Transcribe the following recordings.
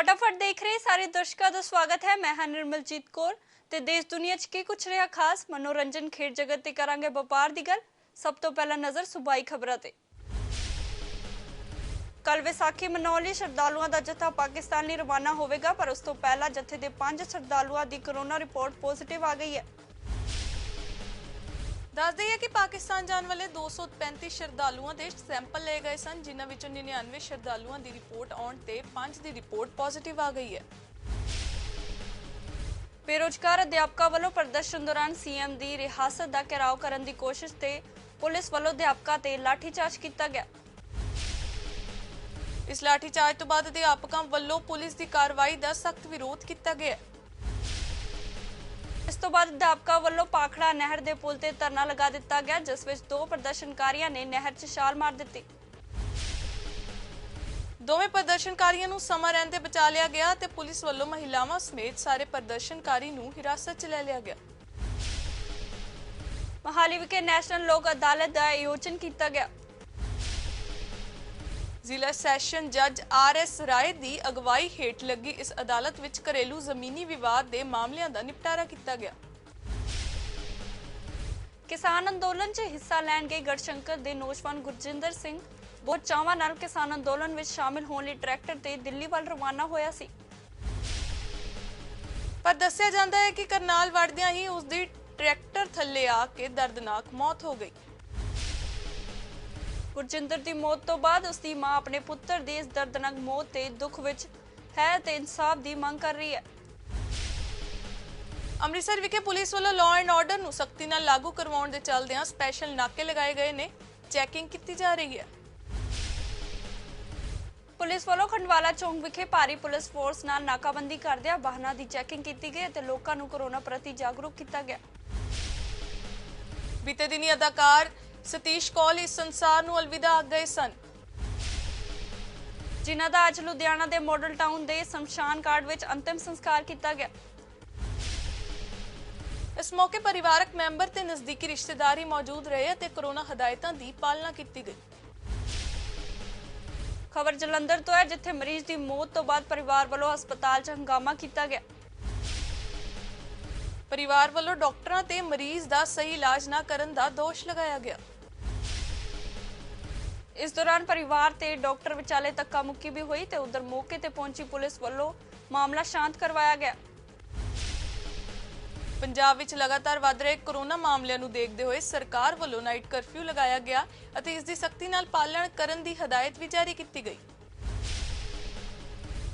फटाफट देख रहे सारे दर्शकों का स्वागत है। मैं निर्मलजीत कौर ते देश दुनिया च की कुछ रहा खास मनोरंजन खेड जगत ते करांगे व्यापार दी गल। सब तो पहला नजर सूबाई खबरां ते। कल विसाखी मनाउण लई श्रद्धालुओं का जत्था पाकिस्तान लई रवाना होवेगा, पर उस तो पहला जत्थे दे 5 श्रद्धालुओं की कोरोना रिपोर्ट पॉजिटिव आ गई है। दस दईए कि पाकिस्तान जाने वाले 235 श्रद्धालुओं के सैंपल ले गए सन, जिन्हां विचों 99 श्रद्धालुओं की रिपोर्ट आउण ते 5 की रिपोर्ट पॉजिटिव आ गई है। बेरोजगार अध्यापकों वालों प्रदर्शन दौरान सीएम की रिहासत का घेराव करने की कोशिश ते पुलिस वालों अध्यापकों ते लाठीचार्ज किया गया। इस लाठीचार्ज तो बाद अध्यापकों वालों पुलिस की कार्रवाई का सख्त विरोध किया गया। इस तो बाद अध्यापकों वालों पाखड़ा नहर के पुल ते धरना लगा दिता गया, जिस विच 2 प्रदर्शनकारियों ने नहर च छाल मार दी। दोवें प्रदर्शनकारियों नूं समां रहिंदे बचा लिया गया ते पुलिस वालों महिलावां समेत सारे प्रदर्शनकारी नूं हिरासत च ले लिया गया। मोहाली विखे नैशनल लोक अदालत का आयोजन किया गया। जिला सैशन जज RS राय की अगवाई हेठ लगी इस अदालत विच घरेलू जमीनी विवाद के मामलों का निपटारा किया गया। किसान अंदोलन च हिस्सा लैण गए गढ़शंकर के नौजवान गुरजिंदर सिंह बहुत चावां नाल किसान अंदोलन विच शामिल होने लई ट्रैक्टर ते दिल्ली वाल रवाना होया सी, पर दस्सिया जांदा है कि करनाल वड़दियां ही उसकी ट्रैक्टर थल्ले आके दर्दनाक मौत हो गई। गुरजिंदर की मौत तो बाद उसकी मां अपने पुत्र की इस दर्दनाक मौत के दुख विच है ते इंसाफ की मांग कर रही है। अमृतसर विखे पुलिस वालों लॉ एंड ऑर्डर नूं सख्ती नाल लागू करवाउण दे चलदिआं स्पैशल नाके लगाए गए ने, चैकिंग की जा रही है। पुलिस वालों खंडवाला चौंक विखे भारी पुलिस फोर्स नाल नाकाबंदी करदिआं वाहनां की चैकिंग की गई ते लोकां नूं कोरोना प्रति जागरूक किया गया। बीते दिनी अदाकार सतीश कौल इस संसार नूं अलविदा आ गए सन, जिन्हां दा अज लुधियाना के मॉडल टाउन के शमशान घाट विच अंतिम संस्कार किया गया। इस मौके परिवारक मैंबर ते नजदीकी रिश्तेदार ही मौजूद रहे ते कोरोना हदायतां दी पालना की गई। खबर जलंधर तो है, जिथे मरीज की मौत तो बाद परिवार वालों हस्पताल च हंगामा किया गया। परिवार वालों डॉक्टरां ते मरीज का सही इलाज न करन दा दोष लगाया गया। इस दौरान परिवार ते डॉक्टर विचाले धक्का मुक्की भी हुई ते उधर मौके ते पहुंची पुलिस वालों मामला शांत करवाया गया। पंजाब विच लगातार वध रहे कोरोना मामलों नूं देखदे होए सरकार वालों नाइट करफ्यू लगाया गया अते इस दी सख्ती नाल पालना करन दी हदायत भी जारी की गई।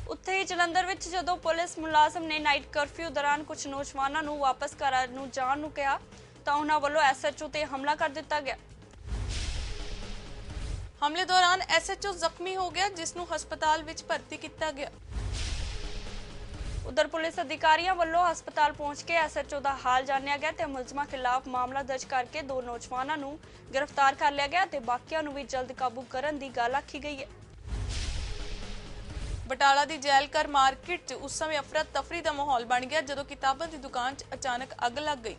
उत्थे ही जलंधर विच जदों पुलिस मुलाजम ने नाइट करफ्यू दौरान कुछ नौजवानों नूं वापस घर नूं जाण नूं कहा तां उन्हां वालों SHO ते हमला कर दिता गया। हमले दौरान SHO जख्मी हो गया, जिसनूं हस्पताल विच भर्ती किया गया। उधर पुलिस अधिकारियों वालों हस्पताल पहुंच के SHO का हाल जानिया गया ते मुलजमां खिलाफ मामला दर्ज करके 2 नौजवानों नूं गिरफ्तार कर लिया गया ते बाकियां नूं भी जल्द काबू करन दी गल आखी गई है। बटाला दी जैलकर मार्केट च उस समय अफरा तफरी का माहौल बन गया जदों किताबां की दुकान च अचानक अग लग गई।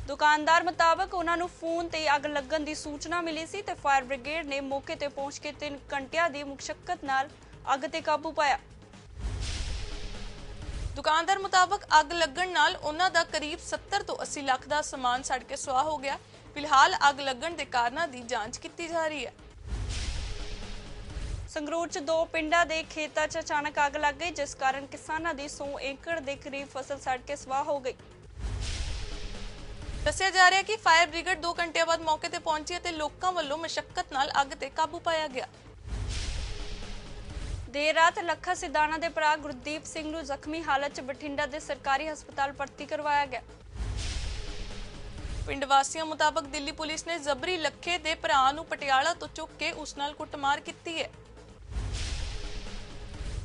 दुकानदार मुताबिक उन्हां नूं फोन ते अग लगन की सूचना मिली सी ते फायर ब्रिगेड ने मौके ते पहुंच के 3 घंटिया की मुशक्कत नाल अग ते काबू पाया। दुकानदार मुताबिक अग लगन नाल उन्हां दा करीब 70 तो 80 लाख का समान सड़ के सुआह हो गया। फिलहाल अग लगन के कारणों की जांच की जा रही है। संगरूर च 2 पिंडां दे खेतां च अचानक अग लग गई, जिस कारण किसानां दी 100 एकड़ के करीब फसल सड़ के सुआह हो गई। दस्सिया जा रहा है कि फायर ब्रिगेड 2 घंटे बाद मौके ते पहुंची ते लोकां वालों मशक्कत नाल अग ते काबू पाया गया। देर रात लखा सिधाना के भरा गुरदीप सिंह नूं जख्मी हालत च बठिंडा के सरकारी हस्पताल भर्ती करवाया गया। पिंड वासियों मुताबिक दिल्ली पुलिस ने जबरी लखे के भरा नूं पटियाला तो चुक के उस नाल कुटमार की है।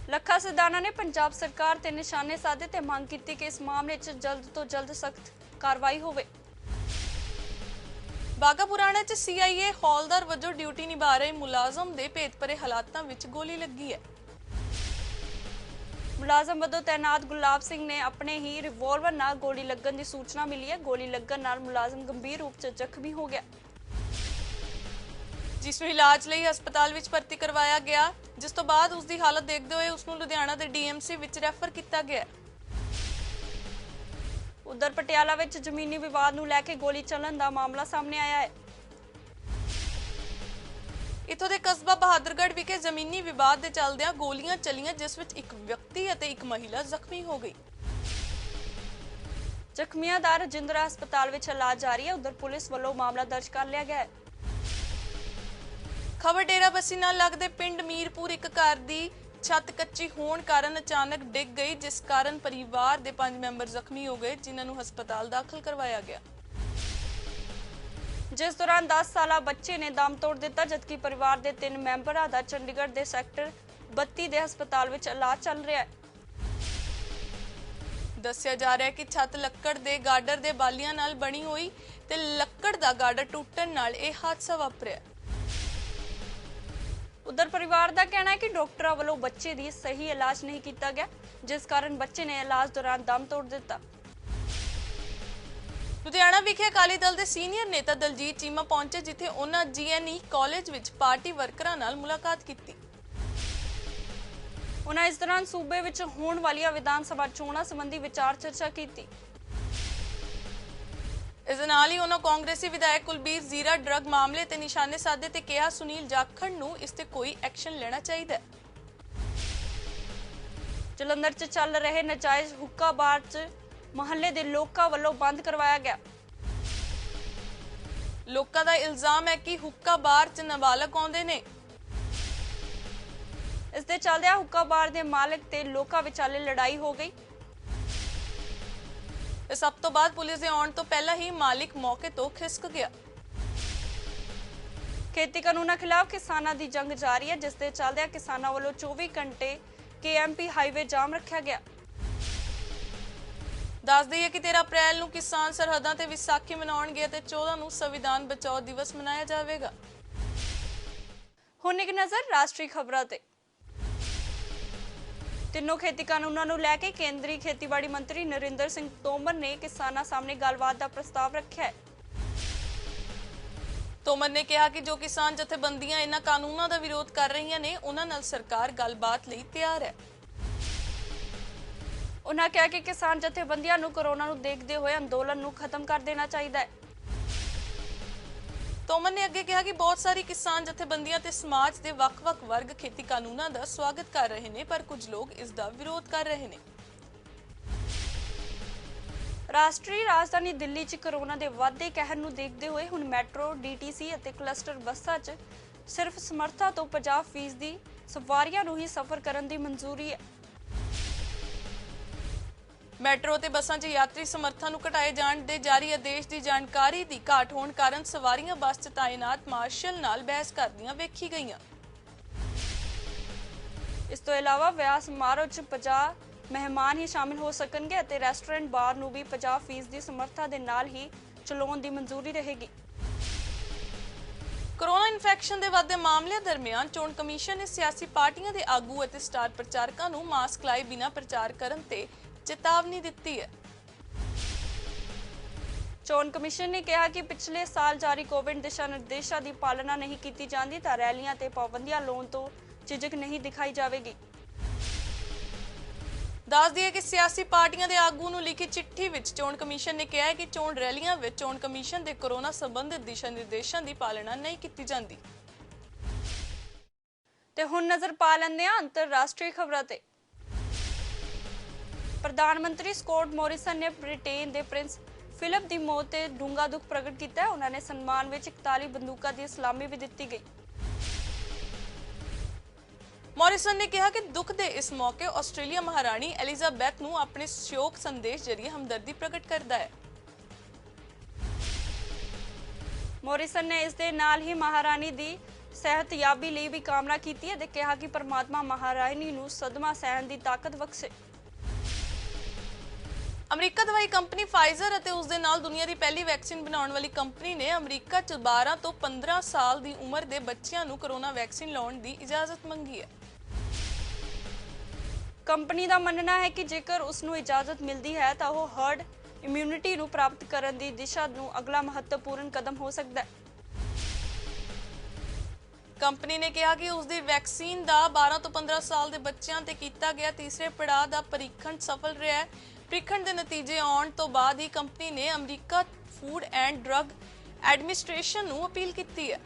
लखा सिधाना ने पंजाब सरकार ते निशाने साधे ते मांग की कि इस मामले च जल्द तो जल्द सख्त कार्रवाई होवे। बागा पुराना च CIA हौलदार वजों ड्यूटी निभा रहे मुलाजम दे भेदभरे हालातां विच गोली लगी है। मुलाजम वजों तैनात गुलाब सिंह ने अपने ही रिवॉल्वर नाल गोली लगन की सूचना मिली है। गोली लगन नाल मुलाजम गंभीर रूप से जख्मी हो गया, जिसनूं इलाज लई हस्पताल विच भर्ती करवाया गया। ਜਿਸ ਤੋਂ ਬਾਅਦ ਉਸ ਦੀ ਹਾਲਤ ਦੇਖਦੇ ਹੋਏ ਉਸ ਨੂੰ ਲੁਧਿਆਣਾ ਦੇ ਡੀਐਮਸੀ ਵਿੱਚ ਰੈਫਰ ਕੀਤਾ ਗਿਆ। ਉਧਰ ਪਟਿਆਲਾ ਵਿੱਚ ਜ਼ਮੀਨੀ ਵਿਵਾਦ ਨੂੰ ਲੈ ਕੇ ਗੋਲੀ ਚੱਲਣ ਦਾ ਮਾਮਲਾ ਸਾਹਮਣੇ ਆਇਆ ਹੈ। ਇਥੋਂ ਦੇ ਕਸਬਾ ਬਹਾਦਰਗੜ੍ਹ ਵਿਖੇ ਜ਼ਮੀਨੀ ਵਿਵਾਦ ਦੇ ਚੱਲਦਿਆਂ ਗੋਲੀਆਂ ਚੱਲੀਆਂ, ਜਿਸ ਵਿੱਚ ਇੱਕ ਵਿਅਕਤੀ ਅਤੇ ਇੱਕ ਮਹਿਲਾ ਜ਼ਖਮੀ ਹੋ ਗਈ। ਜ਼ਖਮੀਆਂ ਦਾ ਰਜਿੰਦਰਾ ਹਸਪਤਾਲ ਵਿੱਚ ਇਲਾਜ ਜਾਰੀ ਹੈ। ਉਧਰ ਪੁਲਿਸ ਵੱਲੋਂ ਮਾਮਲਾ ਦਰਜ ਕਰ ਲਿਆ ਗਿਆ ਹੈ। ਖਬਰ ਡੇਰਾਬੱਸੀ ਨਾਲ ਲੱਗਦੇ ਪਿੰਡ ਮੀਰਪੁਰ ਇੱਕ ਘਰ ਦੀ ਛੱਤ ਕੱਚੀ ਹੋਣ ਕਾਰਨ ਅਚਾਨਕ ਡਿੱਗ ਗਈ, ਜਿਸ ਕਾਰਨ ਪਰਿਵਾਰ ਦੇ 5 ਮੈਂਬਰ ਜ਼ਖਮੀ ਹੋ ਗਏ, ਜਿਨ੍ਹਾਂ ਨੂੰ ਹਸਪਤਾਲ ਦਾਖਲ ਕਰਵਾਇਆ ਗਿਆ। ਜਿਸ ਦੌਰਾਨ 10 ਸਾਲਾ ਬੱਚੇ ਨੇ ਦਮ ਤੋੜ ਦਿੱਤਾ, ਜਦਕਿ ਪਰਿਵਾਰ ਦੇ 3 ਮੈਂਬਰਾਂ ਦਾ ਚੰਡੀਗੜ੍ਹ ਦੇ ਸੈਕਟਰ 32 ਦੇ ਹਸਪਤਾਲ ਵਿੱਚ ਇਲਾਜ ਚੱਲ ਰਿਹਾ ਹੈ। ਦੱਸਿਆ ਜਾ ਰਿਹਾ ਹੈ ਕਿ ਛੱਤ ਲੱਕੜ ਦੇ ਗਾਰਡਰ ਦੇ ਬਾਲੀਆਂ ਨਾਲ ਬਣੀ ਹੋਈ ਤੇ ਲੱਕੜ ਦਾ ਗਾਰਡਰ ਟੁੱਟਣ ਨਾਲ ਇਹ ਹਾਦਸਾ ਵਾਪਰਿਆ। ਉਧਰ ਪਰਿਵਾਰ ਦਾ ਕਹਿਣਾ ਹੈ ਕਿ ਡਾਕਟਰਾਂ ਵੱਲੋਂ ਬੱਚੇ ਦੀ ਸਹੀ ਇਲਾਜ ਨਹੀਂ ਕੀਤਾ ਗਿਆ, ਜਿਸ ਕਾਰਨ ਬੱਚੇ ਨੇ ਇਲਾਜ ਦੌਰਾਨ ਦਮ ਤੋੜ ਦਿੱਤਾ। ਲੁਧਿਆਣਾ ਵਿਖੇ ਅਕਾਲੀ ਦਲ ਦੇ ਸੀਨੀਅਰ ਨੇਤਾ ਦਲਜੀਤ ਚੀਮਾ ਪਹੁੰਚੇ, ਜਿੱਥੇ ਉਹਨਾਂ ਜੀਐਨਈ ਕਾਲਜ ਵਿੱਚ ਪਾਰਟੀ ਵਰਕਰਾਂ ਨਾਲ ਮੁਲਾਕਾਤ ਕੀਤੀ। ਉਹਨਾਂ ਇਸ ਦੌਰਾਨ ਸੂਬੇ ਵਿੱਚ ਹੋਣ ਵਾਲੀਆਂ ਵਿਧਾਨ ਸਭਾ ਚੋਣਾਂ ਸੰਬੰਧੀ ਵਿਚਾਰ ਚਰਚਾ ਕੀਤੀ। ਇਸ ਦੇ ਨਾਲ ਹੀ ਉਹਨਾਂ ਕਾਂਗਰਸੀ ਵਿਧਾਇਕ ਕੁਲਬੀਰ ਜ਼ੀਰਾ ਡਰੱਗ ਮਾਮਲੇ ਤੇ ਨਿਸ਼ਾਨੇ ਸਾਧੇ ਤੇ ਕਿਹਾ ਸੁਨੀਲ ਜਾਖੜ ਨੂੰ ਇਸ ਤੇ ਕੋਈ ਐਕਸ਼ਨ ਲੈਣਾ ਚਾਹੀਦਾ ਹੈ। ਜਲੰਧਰ 'ਚ ਚੱਲ ਰਹੇ ਨਜਾਇਜ਼ ਹੁੱਕਾ ਬਾਰ 'ਚ ਮੁਹੱਲੇ ਦੇ ਲੋਕਾਂ ਵੱਲੋਂ ਬੰਦ ਕਰਵਾਇਆ ਗਿਆ। ਲੋਕਾਂ ਦਾ ਇਲਜ਼ਾਮ ਹੈ ਕਿ ਹੁੱਕਾ ਬਾਰ 'ਚ ਨਾਬਾਲਗ ਆਉਂਦੇ ਨੇ। ਇਸ ਦੇ ਚੱਲਦਿਆਂ ਹੁੱਕਾ ਬਾਰ ਦੇ ਮਾਲਕ ਤੇ ਲੋਕਾਂ ਵਿਚਾਲੇ ਲੜਾਈ ਹੋ ਗਈ। ਸਭ ਤੋਂ ਬਾਅਦ ਪੁਲਿਸ ਦੇ ਆਉਣ ਤੋਂ ਪਹਿਲਾਂ ਹੀ ਮਾਲਿਕ ਮੌਕੇ ਤੋਂ ਖਿਸਕ ਗਿਆ। ਖੇਤੀ ਕਾਨੂੰਨਾਂ ਖਿਲਾਫ ਕਿਸਾਨਾਂ ਦੀ ਜੰਗ ਜਾਰੀ ਹੈ, ਜਿਸ ਦੇ ਚੱਲਦਿਆਂ ਕਿਸਾਨਾਂ ਵੱਲੋਂ 24 ਘੰਟੇ ਕੇਐਮਪੀ ਹਾਈਵੇ ਜਾਮ ਰੱਖਿਆ ਗਿਆ। ਦੱਸ ਦਈਏ ਕਿ 13 ਅਪ੍ਰੈਲ ਨੂੰ ਕਿਸਾਨ ਸਰਹੱਦਾਂ ਤੇ ਵਿਸਾਖੀ ਮਨਾਉਣਗੇ ਤੇ 14 ਨੂੰ ਸੰਵਿਧਾਨ ਬਚਾਓ ਦਿਵਸ ਮਨਾਇਆ ਜਾਵੇਗਾ। ਹੁਣ ਇੱਕ ਨਜ਼ਰ ਰਾਸ਼ਟਰੀ ਖਬਰਾਂ ਤੇ। ਤਿੰਨੋਂ ਖੇਤੀ ਕਾਨੂੰਨਾਂ ਨੂੰ ਲੈ ਕੇ ਕੇਂਦਰੀ ਖੇਤੀਬਾੜੀ ਮੰਤਰੀ ਨਰਿੰਦਰ ਸਿੰਘ ਤੋਮਰ ਨੇ ਕਿਸਾਨਾਂ ਸਾਹਮਣੇ ਗੱਲਬਾਤ ਦਾ ਪ੍ਰਸਤਾਵ ਰੱਖਿਆ ਹੈ। ਤੋਮਰ ਨੇ ਕਿਹਾ ਕਿ ਜੋ ਕਿਸਾਨ ਜਥੇਬੰਦੀਆਂ ਇਹਨਾਂ ਕਾਨੂੰਨਾਂ ਦਾ ਵਿਰੋਧ ਕਰ ਰਹੀਆਂ ਨੇ, ਉਹਨਾਂ ਨਾਲ ਸਰਕਾਰ ਗੱਲਬਾਤ ਲਈ ਤਿਆਰ ਹੈ। ਉਹਨਾਂ ਕਿਹਾ ਕਿ ਕਿਸਾਨ ਜਥੇਬੰਦੀਆਂ ਨੂੰ ਕੋਰੋਨਾ ਨੂੰ ਦੇਖਦੇ ਹੋਏ ਅੰਦੋਲਨ ਨੂੰ ਖਤਮ ਕਰ ਦੇਣਾ ਚਾਹੀਦਾ ਹੈ। ਤੋਮਰ ਨੇ ਅੱਗੇ ਕਿਹਾ ਕਿ ਬਹੁਤ ਸਾਰੀ ਕਿਸਾਨ ਜਥੇਬੰਦੀਆਂ ਤੇ ਸਮਾਜ ਦੇ ਵੱਖ-ਵੱਖ ਵਰਗ ਖੇਤੀ ਕਾਨੂੰਨਾਂ ਦਾ ਸਵਾਗਤ ਕਰ ਰਹੇ ਨੇ, ਪਰ ਕੁਝ ਲੋਕ ਇਸ ਦਾ ਵਿਰੋਧ ਕਰ ਰਹੇ ਨੇ। ਰਾਸ਼ਟਰੀ ਰਾਜਧਾਨੀ ਦਿੱਲੀ 'ਚ ਕੋਰੋਨਾ ਦੇ ਵੱਧਦੇ ਕਹਿਰ ਨੂੰ ਦੇਖਦੇ ਹੋਏ ਹੁਣ ਮੈਟਰੋ, ਡੀਟੀਸੀ ਅਤੇ ਕਲਸਟਰ ਬੱਸਾਂ 'ਚ ਸਿਰਫ ਸਮਰੱਥਾ ਤੋਂ 50% ਦੀ ਸਵਾਰੀਆਂ ਨੂੰ ਹੀ ਸਫ਼ਰ ਕਰਨ ਦੀ ਮਨਜ਼ੂਰੀ ਹੈ। ਮੈਟਰੋ ਤੇ ਬੱਸਾਂ 'ਚ ਯਾਤਰੀ ਸਮਰੱਥਾ ਨੂੰ ਘਟਾਏ ਜਾਣ ਦੇ ਜਾਰੀ ਆਦੇਸ਼ ਦੀ ਜਾਣਕਾਰੀ ਦੀ ਘਾਟ ਹੋਣ ਕਾਰਨ ਸਵਾਰੀਆਂ ਬੱਸ 'ਚ ਤਾਇਨਾਤ ਮਾਰਸ਼ਲ ਨਾਲ ਬਹਿਸ ਕਰਦੀਆਂ ਵੇਖੀ ਗਈਆਂ। ਇਸ ਤੋਂ ਇਲਾਵਾ ਵਿਆਹ ਸਮਾਰੋਹ 'ਚ 50 ਮਹਿਮਾਨ ਹੀ ਸ਼ਾਮਿਲ ਹੋ ਸਕਣਗੇ ਅਤੇ ਰੈਸਟੋਰੈਂਟ ਬਾਰ ਨੂੰ ਵੀ 50% ਦੀ ਸਮਰੱਥਾ ਦੇ ਨਾਲ ਹੀ ਚਲਾਉਣ ਦੀ ਮਨਜ਼ੂਰੀ ਰਹੇਗੀ। ਕੋਰੋਨਾ ਇਨਫੈਕਸ਼ਨ ਦੇ ਵੱਧਦੇ ਮਾਮਲਿਆਂ ਦਰਮਿਆਨ ਚੋਣ ਕਮਿਸ਼ਨ ਨੇ ਸਿਆਸੀ ਪਾਰਟੀਆਂ ਦੇ ਆਗੂ ਅਤੇ ਸਟਾਰ ਪ੍ਰਚਾਰਕਾਂ ਨੂੰ ਮਾਸਕ ਲਾਏ ਬਿਨਾਂ ਪ੍ਰਚਾਰ ਕਰਨ ਤੇ ਚੇਤਾਵਨੀ ਦਿੱਤੀ ਹੈ। ਚੋਣ ਕਮਿਸ਼ਨ ਨੇ ਕਿਹਾ ਕਿ ਪਿਛਲੇ ਸਾਲ ਜਾਰੀ ਕੋਵਿਡ ਦਿਸ਼ਾ ਨਿਰਦੇਸ਼ਾਂ ਦੀ ਪਾਲਣਾ ਨਹੀਂ ਕੀਤੀ ਜਾਂਦੀ ਤਾਂ ਰੈਲੀਆਂ ਤੇ ਪਾਬੰਦੀਆਂ ਲਾਉਣ ਤੋਂ ਝਿਜਕ ਨਹੀਂ ਦਿਖਾਈ ਜਾਵੇਗੀ। ਦੱਸ ਦਈਏ ਕਿ ਸਿਆਸੀ ਪਾਰਟੀਆਂ ਦੇ ਆਗੂ ਨੂੰ ਲਿਖੀ ਚਿੱਠੀ ਵਿੱਚ ਚੋਣ ਕਮਿਸ਼ਨ ਨੇ ਕਿਹਾ ਹੈ ਕਿ ਚੋਣ ਰੈਲੀਆਂ ਵਿੱਚ ਚੋਣ ਕਮਿਸ਼ਨ ਦੇ ਕੋਰੋਨਾ ਸੰਬੰਧਿਤ ਦਿਸ਼ਾ ਨਿਰਦੇਸ਼ਾਂ ਦੀ ਪਾਲਣਾ ਨਹੀਂ ਕੀਤੀ ਜਾਂਦੀ। ਤੇ ਹੁਣ ਨਜ਼ਰ ਪਾ ਲੈਂਦੇ ਹਾਂ ਅੰਤਰਰਾਸ਼ਟਰੀ ਖਬਰਾਂ ਤੇ। ਪ੍ਰਧਾਨ ਮੰਤਰੀ ਸਕੌਟ ਮੋਰਿਸਨ ਨੇ ਬ੍ਰਿਟੇਨ ਦੇ ਪ੍ਰਿੰਸ ਫਿਲਿਪ ਦੀ ਮੌਤ ਤੇ ਡੂੰਘਾ ਦੁੱਖ ਪ੍ਰਗਟ ਕੀਤਾ ਹੈ। ਉਹਨਾਂ ਨੇ ਸਨਮਾਨ ਵਿੱਚ 41 ਬੰਦੂਕਾਂ ਦੀ ਸਲਾਮੀ ਵੀ ਦਿੱਤੀ ਗਈ। ਮੋਰਿਸਨ ਨੇ ਕਿਹਾ ਕਿ ਦੁੱਖ ਦੇ ਇਸ ਮੌਕੇ ਆਸਟ੍ਰੇਲੀਆ ਮਹਾਰਾਣੀ ਐਲਿਜ਼ਾਬੈਥ ਨੂੰ ਆਪਣੇ ਸ਼ੋਕ ਸੰਦੇਸ਼ ਜ਼ਰੀਏ ਹਮਦਰਦੀ ਪ੍ਰਗਟ ਕਰਦਾ ਹੈ। ਮੋਰਿਸਨ ਨੇ ਇਸ ਦੇ ਨਾਲ ਹੀ ਮਹਾਰਾਣੀ ਦੀ ਸਿਹਤਯਾਬੀ ਲਈ ਵੀ ਕਾਮਨਾ ਕੀਤੀ ਹੈ ਤੇ ਕਿਹਾ ਕਿ ਪਰਮਾਤਮਾ ਮਹਾਰਾਣੀ ਨੂੰ ਸਦਮਾ ਸਹਿਣ ਦੀ ਤਾਕਤ ਬਖਸ਼ੇ। ਅਮਰੀਕਾ ਦਵਾਈ ਕੰਪਨੀ ਫਾਈਜ਼ਰ ਅਤੇ ਉਸ ਦੇ ਨਾਲ ਦੁਨੀਆ ਦੀ ਪਹਿਲੀ ਵੈਕਸੀਨ ਬਣਾਉਣ ਵਾਲੀ ਕੰਪਨੀ ਨੇ ਅਮਰੀਕਾ 'ਚ 12 ਤੋਂ 15 ਸਾਲ ਦੀ ਉਮਰ ਦੇ ਬੱਚਿਆਂ ਨੂੰ ਕੋਰੋਨਾ ਵੈਕਸੀਨ ਲਾਉਣ ਦੀ ਇਜਾਜ਼ਤ ਮੰਗੀ ਹੈ। ਕੰਪਨੀ ਦਾ ਮੰਨਣਾ ਹੈ ਕਿ ਜੇਕਰ ਉਸ ਨੂੰ ਇਜਾਜ਼ਤ ਮਿਲਦੀ ਹੈ ਤਾਂ ਉਹ ਹਰਡ ਇਮਿਊਨਿਟੀ ਨੂੰ ਪ੍ਰਾਪਤ ਕਰਨ ਦੀ ਦਿਸ਼ਾ ਨੂੰ ਅਗਲਾ ਮਹੱਤਵਪੂਰਨ ਕਦਮ ਹੋ ਸਕਦਾ ਹੈ। ਕੰਪਨੀ ਨੇ ਕਿਹਾ ਕਿ ਉਸ ਦੀ ਵੈਕਸੀਨ ਦਾ 12 ਤੋਂ 15 ਸਾਲ ਦੇ ਬੱਚਿਆਂ ਤੇ ਕੀਤਾ ਗਿਆ ਤੀਸਰੇ ਪੜਾਅ ਦਾ ਪਰੀਖਣ ਸਫਲ ਰਿਹਾ ਹੈ। ਪਰੀਖਣ ਦੇ ਨਤੀਜੇ ਆਉਣ ਤੋਂ ਬਾਅਦ ਹੀ ਕੰਪਨੀ ਨੇ America food and drug administration ਨੂੰ ਅਪੀਲ ਕੀਤੀ ਹੈ।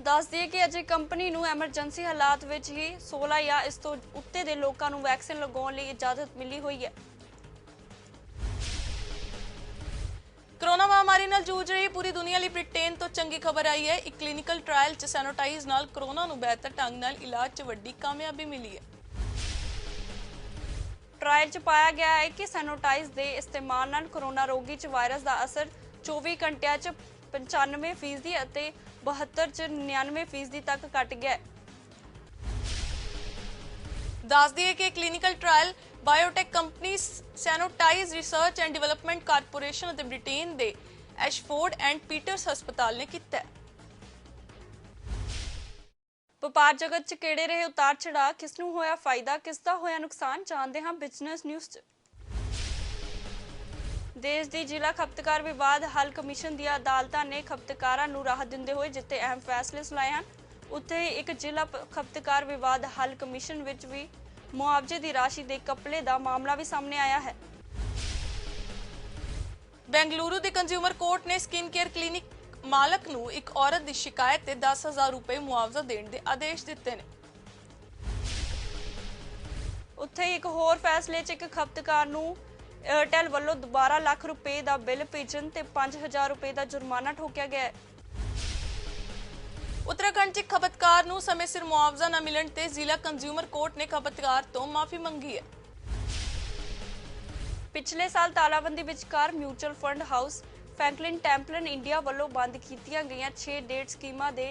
ਦੱਸ ਦਈਏ ਕਿ ਅਜੇ ਕੰਪਨੀ ਨੂੰ ਐਮਰਜੈਂਸੀ ਹਾਲਾਤ ਵਿੱਚ ਹੀ 16 ਜਾਂ ਇਸ ਤੋਂ ਉੱਤੇ ਦੇ ਲੋਕਾਂ ਨੂੰ ਵੈਕਸੀਨ ਲਗਾਉਣ ਲਈ ਇਜਾਜ਼ਤ ਮਿਲੀ ਹੋਈ ਹੈ। ਕੋਰੋਨਾ ਮਹਾਮਾਰੀ ਨਾਲ ਜੂਝ ਰਹੀ ਪੂਰੀ ਦੁਨੀਆ ਲਈ ਬ੍ਰਿਟੇਨ ਤੋਂ ਚੰਗੀ ਖਬਰ ਆਈ ਹੈ। ਇੱਕ ਕਲੀਨਿਕਲ ਟ੍ਰਾਇਲ 'ਚ ਸੈਨੋਟਾਈਜ਼ ਨਾਲ ਕੋਰੋਨਾ ਨੂੰ ਬਿਹਤਰ ਢੰਗ ਨਾਲ ਇਲਾਜ 'ਚ ਵੱਡੀ ਕਾਮਯਾਬੀ ਮਿਲੀ ਹੈ। ਟ੍ਰਾਇਲ 'ਚ ਪਾਇਆ ਗਿਆ ਹੈ ਕਿ ਸੈਨੋਟਾਈਜ਼ ਦੇ ਇਸਤੇਮਾਲ ਨਾਲ ਕੋਰੋਨਾ ਰੋਗੀ 'ਚ ਵਾਇਰਸ ਦਾ ਅਸਰ 24 ਘੰਟਿਆਂ 'ਚ 95% ਅਤੇ 72 'ਚ 99% ਤੱਕ ਘਟ ਗਿਆ ਹੈ। ਦੱਸ ਦਈਏ ਕਿ clinical trial biotech company Sanotize research and development corporation ਅਤੇ ਬ੍ਰਿਟੇਨ ਦੇ ਐਸ਼ਫੋਰਡ ਐਂਡ ਪੀਟਰਸ ਹਸਪਤਾਲ ਨੇ ਕੀਤਾ ਹੈ। ਵਪਾਰ ਜਗਤ 'ਚ ਕਿਹੜੇ ਰਹੇ ਉਤਾਰ ਚੜਾਅ, ਕਿਸ ਨੂੰ ਹੋਇਆ ਫਾਇਦਾ, ਕਿਸ ਦਾ ਹੋਇਆ ਨੁਕਸਾਨ, ਜਾਣਦੇ ਹਾਂ ਬਿਜ਼ਨਸ ਨਿਊਜ਼ 'ਚ। ਦੇਸ਼ ਦੀ ਜ਼ਿਲ੍ਹਾ ਖਪਤਕਾਰ ਵਿਵਾਦ ਹੱਲ ਕਮਿਸ਼ਨ ਦੀਆਂ ਅਦਾਲਤਾਂ ਨੇ ਖਪਤਕਾਰਾਂ ਨੂੰ ਰਾਹਤ ਦਿੰਦੇ ਹੋਏ ਜਿੱਥੇ ਅਹਿਮ ਫੈਸਲੇ ਸੁਣਾਏ ਹਨ, ਉੱਥੇ ਇੱਕ ਜ਼ਿਲ੍ਹਾ ਖਪਤਕਾਰ ਵਿਵਾਦ ਹੱਲ ਕਮਿਸ਼ਨ ਵਿੱਚ ਵੀ ਮੁਆਵਜ਼ੇ ਦੀ ਰਾਸ਼ੀ ਦੇ ਘਪਲੇ ਦਾ ਮਾਮਲਾ ਵੀ ਸਾਹਮਣੇ ਆਇਆ ਹੈ। ਬੈਂਗਲੁਰੂ ਦੇ ਕੰਜ਼ਿਊਮਰ ਕੋਰਟ ਨੇ ਸਕਿਨ ਕੇਅਰ ਕਲੀਨਿਕ ਮਾਲਕ ਨੂੰ ਇੱਕ ਔਰਤ ਦੀ ਸ਼ਿਕਾਇਤ ਤੇ 10,000 ਰੁਪਏ ਮੁਆਵਜ਼ਾ ਦੇਣ ਦੇ ਆਦੇਸ਼ ਦਿੱਤੇ ਨੇ। ਉੱਥੇ ਇੱਕ ਹੋਰ ਫੈਸਲੇ 'ਚ ਇੱਕ ਖਪਤਕਾਰ ਨੂੰ ਏਅਰਟੈਲ ਵੱਲੋਂ 12 ਲੱਖ ਰੁਪਏ ਦਾ ਬਿੱਲ ਭੇਜਣ ਤੇ 5,000 ਰੁਪਏ ਦਾ ਜੁਰਮਾਨਾ ਠੋਕਿਆ ਗਿਆ ਹੈ। ਉੱਤਰਾਖੰਡ 'ਚ ਇੱਕ ਖਪਤਕਾਰ ਨੂੰ ਸਮੇਂ ਸਿਰ ਮੁਆਵਜ਼ਾ ਨਾ ਮਿਲਣ ਤੇ ਜ਼ਿਲ੍ਹਾ ਕੰਜ਼ਿਊਮਰ ਕੋਰਟ ਨੇ ਖਪਤਕਾਰ ਤੋਂ ਮਾਫੀ ਮੰਗੀ ਹੈ। ਪਿਛਲੇ ਸਾਲ ਤਾਲਾਬੰਦੀ ਵਿਚਕਾਰ mutual fund house Franklin Templeton India ਵੱਲੋਂ ਬੰਦ ਕੀਤੀਆਂ ਗਈਆਂ 6 ਡੇਟ ਸਕੀਮਾਂ ਦੇ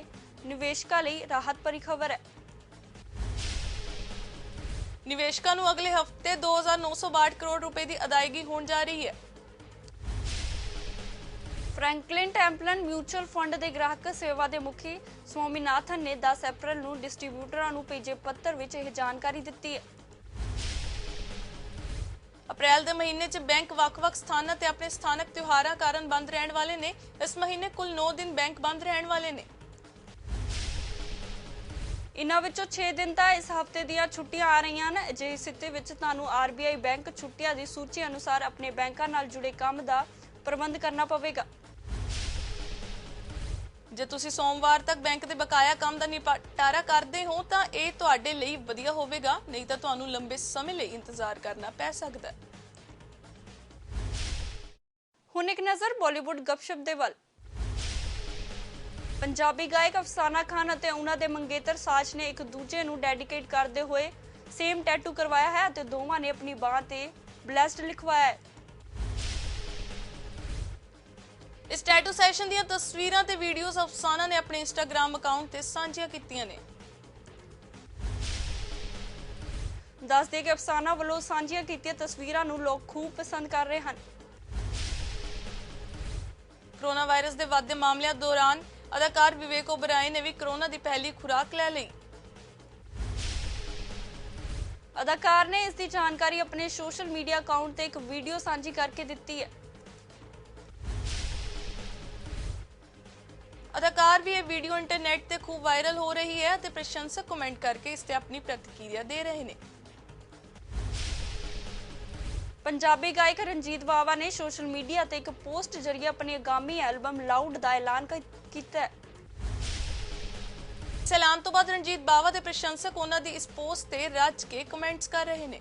ਨਿਵੇਸ਼ਕਾਂ ਲਈ ਰਾਹਤ ਭਰੀ ਖਬਰ ਹੈ। ਨਿਵੇਸ਼ਕਾਂ ਨੂੰ ਅਗਲੇ ਹਫ਼ਤੇ 2,962 ਕਰੋੜ ਰੁਪਏ ਦੀ ਅਦਾਇਗੀ ਹੋਣ ਜਾ ਰਹੀ ਹੈ। ਫਰੈਂਕਲਿਨ ਟੈਂਪਲਨ ਮਿਊਚੁਅਲ ਫੰਡ ਦੇ ਗ੍ਰਾਹਕ ਸੇਵਾ ਦੇ ਮੁਖੀ ਸਵਾਮੀਨਾਥਨ ਨੇ 10 ਅਪ੍ਰੈਲ ਨੂੰ ਡਿਸਟ੍ਰੀਬਿਊਟਰਾਂ ਨੂੰ ਭੇਜੇ ਪੱਤਰ ਵਿੱਚ ਇਹ ਜਾਣਕਾਰੀ ਦਿੱਤੀ ਹੈ। ਅਪ੍ਰੈਲ ਦੇ ਮਹੀਨੇ 'ਚ ਬੈਂਕ ਵੱਖ-ਵੱਖ ਸਥਾਨਾਂ ਤੇ ਆਪਣੇ ਸਥਾਨਕ ਤਿਉਹਾਰਾਂ ਕਾਰਨ ਬੰਦ ਰਹਿਣ ਵਾਲੇ ਨੇ। ਇਸ ਮਹੀਨੇ ਕੁੱਲ 9 ਦਿਨ ਬੈਂਕ ਬੰਦ ਰਹਿਣ ਵਾਲੇ ਨੇ। ਇਨ੍ਹਾਂ ਵਿੱਚੋਂ 6 ਦਿਨ ਤਾਂ ਇਸ ਹਫ਼ਤੇ ਦੀਆਂ ਛੁੱਟੀਆਂ ਆ ਰਹੀਆਂ ਹਨ। ਅਜਿਹੀ ਸਥਿਤੀ ਵਿੱਚ ਤੁਹਾਨੂੰ RBI ਬੈਂਕ ਛੁੱਟੀਆਂ ਦੀ ਸੂਚੀ ਅਨੁਸਾਰ ਆਪਣੇ ਬੈਂਕਾਂ ਨਾਲ ਜੁੜੇ ਕੰਮ ਦਾ ਪ੍ਰਬੰਧ ਕਰਨਾ ਪਵੇਗਾ। ਜੇ ਤੁਸੀਂ ਸੋਮਵਾਰ ਤੱਕ ਬੈਂਕ ਦੇ ਬਕਾਇਆ ਕੰਮ ਦਾ ਨਿਪਟਾਰਾ ਕਰਦੇ ਹੋ ਤਾਂ ਇਹ ਤੁਹਾਡੇ ਲਈ ਵਧੀਆ ਹੋਵੇਗਾ, ਨਹੀਂ ਤਾਂ ਤੁਹਾਨੂੰ ਲੰਬੇ ਸਮੇਂ ਲਈ ਇੰਤਜ਼ਾਰ ਕਰਨਾ ਪੈ ਸਕਦਾ ਹੈ। ਹੁਣ ਇੱਕ ਨਜ਼ਰ ਬਾਲੀਵੁੱਡ ਗੱਪਸ਼ਪ ਦੇ ਵੱਲ। ਪੰਜਾਬੀ ਗਾਇਕ ਅਫਸਾਨਾ ਖਾਨ ਅਤੇ ਉਹਨਾਂ ਦੇ ਮੰਗੇਤਰ ਸਾਜ ਨੇ ਇੱਕ ਦੂਜੇ ਨੂੰ ਡੈਡੀਕੇਟ ਕਰਦੇ ਹੋਏ ਸੇਮ ਟੈਟੂ ਕਰਵਾਇਆ ਹੈ ਅਤੇ ਦੋਵਾਂ ਨੇ ਆਪਣੀ ਬਾਂਹ ਤੇ ਬਲੈਸਡ ਲਿਖਵਾਇਆ ਹੈ। ਇਸ ਟੈਟੂ ਸੈਸ਼ਨ ਦੀਆਂ ਤਸਵੀਰਾਂ ਤੇ ਵੀਡੀਓਜ਼ ਅਫਸਾਨਾ ਨੇ ਆਪਣੇ ਇੰਸਟਾਗ੍ਰਾਮ ਅਕਾਊਂਟ ਤੇ ਸਾਂਝੀਆਂ ਕੀਤੀਆਂ ਨੇ। ਦੱਸ ਦੇ ਕਿ ਅਫਸਾਨਾ ਵੱਲੋਂ ਸਾਂਝੀਆਂ ਕੀਤੀਆਂ ਤਸਵੀਰਾਂ ਨੂੰ ਲੋਕ ਖੂਬ ਪਸੰਦ ਕਰ ਰਹੇ ਹਨ। ਕੋਰੋਨਾ ਵਾਇਰਸ ਦੇ ਵੱਧਦੇ ਮਾਮਲਿਆਂ ਦੌਰਾਨ ਅਦਾਕਾਰ ਵਿਵੇਕ ਓਬਰਾਏ ਨੇ ਵੀ ਕੋਰੋਨਾ ਦੀ ਪਹਿਲੀ ਖੁਰਾਕ ਲੈ ਲਈ। ਅਦਾਕਾਰ ਨੇ ਇਸ ਦੀ ਜਾਣਕਾਰੀ ਆਪਣੇ ਸੋਸ਼ਲ ਮੀਡੀਆ ਅਕਾਊਂਟ ਤੇ ਇੱਕ ਵੀਡੀਓ ਸਾਂਝੀ ਕਰਕੇ ਦਿੱਤੀ ਹੈ। ਅਦਾਕਾਰ ਵੀ ਇਹ ਵੀਡੀਓ ਇੰਟਰਨੈਟ ਤੇ ਖੂਬ ਵਾਇਰਲ ਹੋ ਰਹੀ ਹੈ ਤੇ ਪ੍ਰਸ਼ੰਸਕ ਕਮੈਂਟ ਕਰਕੇ ਇਸ ਤੇ ਆਪਣੀ ਪ੍ਰਤੀਕਿਰਿਆ ਦੇ ਰਹੇ ਨੇ। ਪੰਜਾਬੀ ਗਾਇਕ ਰਣਜੀਤ ਬਾਵਾ ਨੇ ਸੋਸ਼ਲ ਮੀਡੀਆ ਤੇ ਇੱਕ ਪੋਸਟ ਜ਼ਰੀਏ ਆਪਣੀ ਆਗਾਮੀ ਐਲਬਮ ਲਾਊਡ ਦਾ ਐਲਾਨ ਕੀਤਾ ਹੈ। ਇਸ ਐਲਾਨ ਤੋਂ ਬਾਅਦ ਰਣਜੀਤ ਬਾਵਾ ਦੇ ਪ੍ਰਸ਼ੰਸਕ ਉਹਨਾਂ ਦੀ ਇਸ ਪੋਸਟ ਤੇ ਰੱਜ ਕੇ ਕਮੈਂਟਸ ਕਰ ਰਹੇ ਨੇ।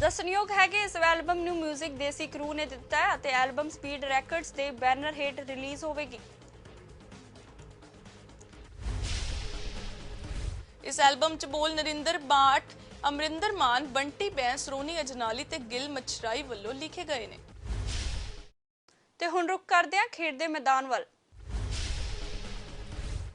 ਦੱਸਣਯੋਗ ਹੈ ਕਿ ਇਸ ਐਲਬਮ ਨੂੰ 뮤직 ਦੇਸੀ ਕਰੂ ਨੇ ਦਿੱਤਾ ਹੈ ਅਤੇ ਐਲਬਮ ਸਪੀਡ ਰੈਕਰਡਸ ਦੇ ਬੈਨਰ ਹੇਠ ਰਿਲੀਜ਼ ਹੋਵੇਗੀ। ਇਸ ਐਲਬਮ 'ਚ ਬੋਲ ਨਰਿੰਦਰ ਬਾਠ, ਅਮਰਿੰਦਰ ਮਾਨ, ਬੰਟੀ ਬੈਂਸ, ਰੋਨੀ ਅਜਨਾਲੀ ਤੇ ਗਿਲ ਮਛਰਾਈ ਵੱਲੋਂ ਲਿਖੇ ਗਏ ਨੇ। ਤੇ ਹੁਣ ਰੁਕ ਕਰਦੇ ਹਾਂ ਖੇਡ ਦੇ ਮੈਦਾਨ ਵੱਲ।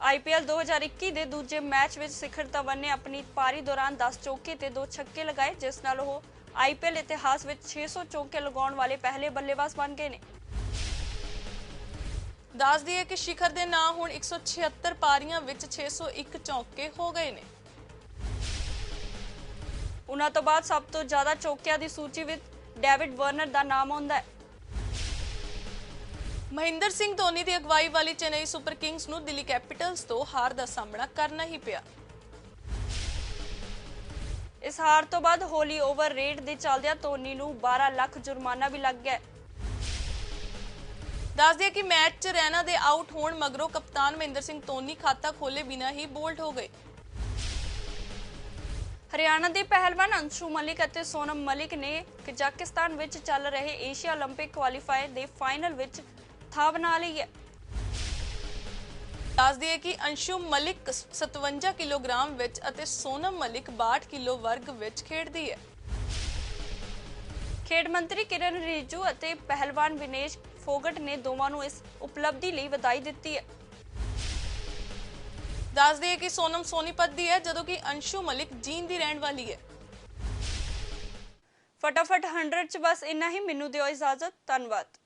IPL 2021 ਦੇ ਦੂਜੇ ਮੈਚ ਵਿੱਚ ਸਿਖਰ ਧਵਨ ਨੇ ਆਪਣੀ ਪਾਰੀ ਦੌਰਾਨ 10 ਚੌਕੇ ਤੇ 2 ਛੱਕੇ ਲਗਾਏ, ਜਿਸ ਨਾਲ ਉਹ IPL ਇਤਿਹਾਸ ਵਿੱਚ 600 ਚੌਕੇ ਲਗਾਉਣ ਵਾਲੇ ਪਹਿਲੇ ਬੱਲੇਬਾਜ਼ ਬਣ ਗਏ ਨੇ। ਦੱਸ ਦਈਏ ਕਿ ਸਿਖਰ ਦੇ ਨਾਂ ਹੁਣ 176 ਪਾਰੀਆਂ ਵਿੱਚ 601 ਚੌਕੇ ਹੋ ਗਏ ਨੇ। ਉਹਨਾਂ ਤੋਂ ਬਾਅਦ ਸਭ ਤੋਂ ਜ਼ਿਆਦਾ ਚੌਕਿਆਂ ਦੀ ਸੂਚੀ ਵਿੱਚ ਡੇਵਿਡ ਵਾਰਨਰ ਦਾ ਨਾਮ ਆਉਂਦਾ ਹੈ। ਮਹਿੰਦਰ ਸਿੰਘ ਧੋਨੀ ਦੀ ਅਗਵਾਈ ਵਾਲੀ ਚੇਨਈ ਸੁਪਰ ਕਿੰਗਸ ਨੂੰ ਦਿੱਲੀ ਕੈਪੀਟਲਸ ਤੋਂ ਹਾਰ ਦਾ ਸਾਹਮਣਾ ਕਰਨਾ ਹੀ ਪਿਆ। ਇਸ ਹਾਰ ਤੋਂ ਬਾਅਦ ਹੋਲੀ ਓਵਰ ਰੇਟ ਦੇ ਚੱਲਦਿਆਂ ਧੋਨੀ ਨੂੰ 12 ਲੱਖ ਜੁਰਮਾਨਾ ਵੀ ਲੱਗ ਗਿਆ। ਦੱਸ ਦਈਏ ਕਿ ਮੈਚ 'ਚ ਰੈਨਾ ਦੇ ਆਊਟ ਹੋਣ ਮਗਰੋਂ ਕਪਤਾਨ ਮਹਿੰਦਰ ਸਿੰਘ ਧੋਨੀ ਖਾਤਾ ਖੋਲੇ ਬਿਨਾਂ ਹੀ ਬੋਲਡ ਹੋ ਗਏ। ਹਰਿਆਣਾ ਦੇ ਪਹਿਲਵਾਨ ਅੰਸ਼ੂ ਮਲਿਕ ਅਤੇ ਸੋਨਮ ਮਲਿਕ ਨੇ ਕਜ਼ਾਕਿਸਤਾਨ ਵਿੱਚ ਚੱਲ ਰਹੇ ਏਸ਼ੀਆ 올림픽 ਕੁਆਲੀਫਾਇਰ ਦੇ ਫਾਈਨਲ ਵਿੱਚ ਥਾਂ ਬਣਾ ਲਈ ਹੈ। ਦੱਸ ਦਈਏ ਕਿ ਅੰਸ਼ੂ ਮਲਿਕ 57 ਕਿਲੋਗ੍ਰਾਮ ਵਿੱਚ ਅਤੇ ਸੋਨਮ ਮਲਿਕ 62 ਕਿਲੋ ਵਰਗ ਵਿੱਚ ਖੇਡਦੀ ਹੈ। ਖੇਡ ਮੰਤਰੀ ਕਿਰਨ ਰਿਜੂ ਅਤੇ ਪਹਿਲਵਾਨ ਵਿਨੇਸ਼ ਫੋਗਟ ਨੇ ਦੋਵਾਂ ਨੂੰ ਇਸ ਉਪਲਬਧੀ ਲਈ ਵਧਾਈ ਦਿੱਤੀ ਹੈ। ਦੱਸ ਦਈਏ ਕਿ ਸੋਨਮ ਸੋਨੀਪਤ ਦੀ ਹੈ ਜਦੋਂ ਕਿ ਅੰਸ਼ੂ ਮਲਿਕ ਜੀਂਦ ਦੀ ਰਹਿਣ ਵਾਲੀ ਹੈ। ਫਟਾਫਟ 100 ਚ ਬਸ ਇੰਨਾ ਹੀ। ਮੈਨੂੰ ਦਿਓ ਇਜਾਜ਼ਤ। ਧੰਨਵਾਦ।